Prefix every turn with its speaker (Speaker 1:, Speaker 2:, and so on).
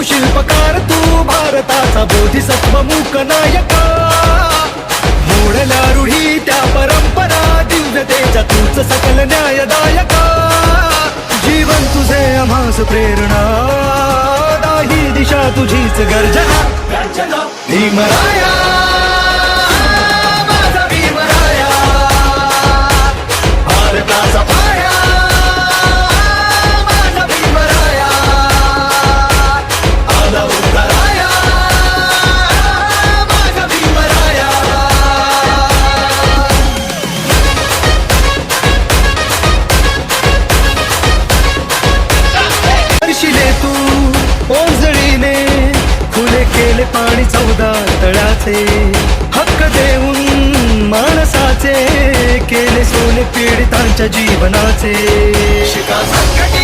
Speaker 1: शिल्पकार तू भारताचा बोधिसत्व मूक नायका मोडल्या रूढी त्या परंपरा दिव्यतेच्या तूच सकल न्यायदायका जीवन तुझे आम्हास प्रेरणा दाही दिशा तुझीच गर्जना भीमराया माझा भीमराया भारताचा पाया माझा भीमराया आला उतराया माझा भीमराया शिले तू ओंजळीने खुले केले पाणी 14 तळाचे हक्क देऊन माणसाचे केले सोने पीडितांच्या जीवनाचे शिका संकटी